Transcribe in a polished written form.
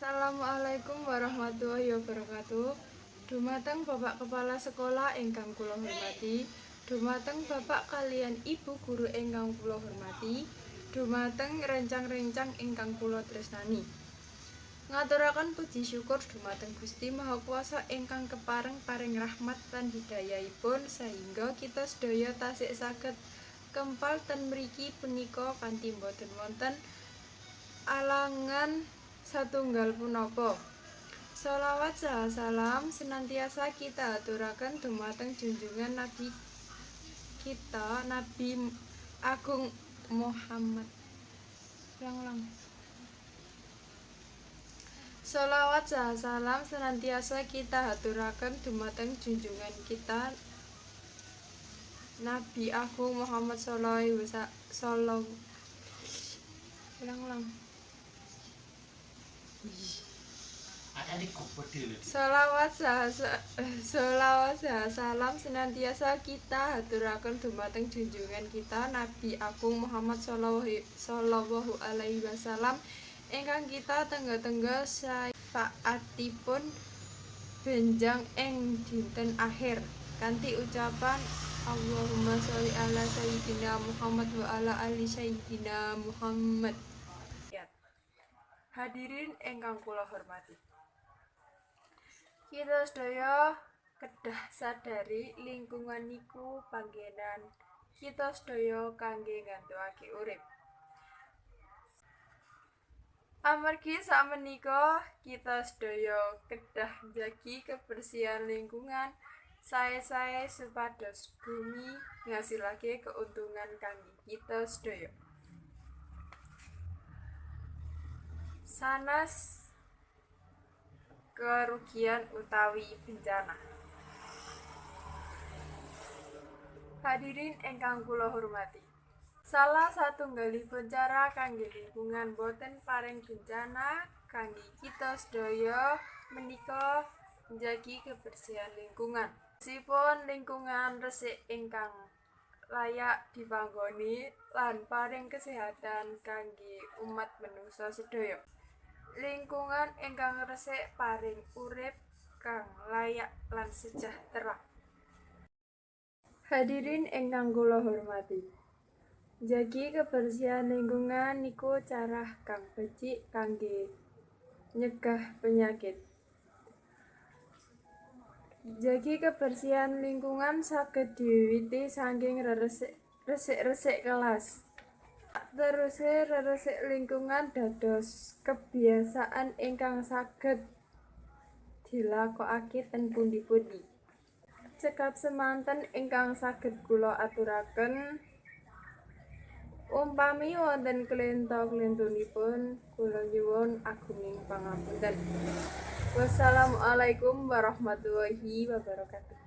Assalamualaikum warahmatullahi wabarakatuh. Dumateng Bapak Kepala Sekolah ingkang kula hormati, dumateng Bapak kaliyan Ibu guru ingkang kula hormati, dumateng rencang-rencang ingkang kula tresnani. Ngaturaken puji syukur dumateng Gusti Maha Kuwasa ingkang kepareng paring rahmat lan hidayahipun sehingga kita sedaya tasih saged kempal ten mriki punika kanthi boten wonten alangan satunggal punapa. Sholawat saha salam senantiasa kita aturaken dumateng junjungan Nabi kita Nabi Agung Muhammad. Sholawat saha salam senantiasa kita aturaken dumateng junjungan kita Nabi Agung Muhammad sallallahu Sholawat saha salam senantiasa kita aturaken dumateng junjungan kita Nabi Agung Muhammad sallallahu alaihi wasallam ingkang kita tengga-tengga syafaatipun benjang ing dinten akhir kanthi ucapan Allahumma sholli ala sayyidina Muhammad wa ala ali sayyidina Muhammad. Hadirin ingkang kula hormati, kita sedaya kedah sadari lingkungan niku panggenan kita sedaya kangge nggantukake urip. Amargi sakmenika kita sedaya kedah njagi kebersihan lingkungan sae-sae supados bumi ngasilake keuntungan kangge kita sedaya. Sanes kerugian utawi bencana. Hadirin ingkang kula hormati, salah satunggalipun cara kangge lingkungan boten paring bencana kangge kita sedaya menika njagi kebersihan lingkungan. Sipun lingkungan resik ingkang layak dipanggoni lan paring kesehatan kangge umat manungsa sedaya. Lingkungan ingkang resik paring urip kang layak lan sejahtera. Hadirin ingkang kula hormati, njagi kebersihan lingkungan niku cara kang becik kangge nyegah penyakit. Njagi kebersihan lingkungan saged diwiwiti saking resik-resik kelas. Teruse resik lingkungan dados kebiasaan ingkang saged dilakokake ten pundi-pundi. Cekap semanten ingkang saged kula aturaken, umpami wonten klenta-klentunipun kula nyuwun agunging pangapunten. Wassalamualaikum warahmatullahi wabarakatuh.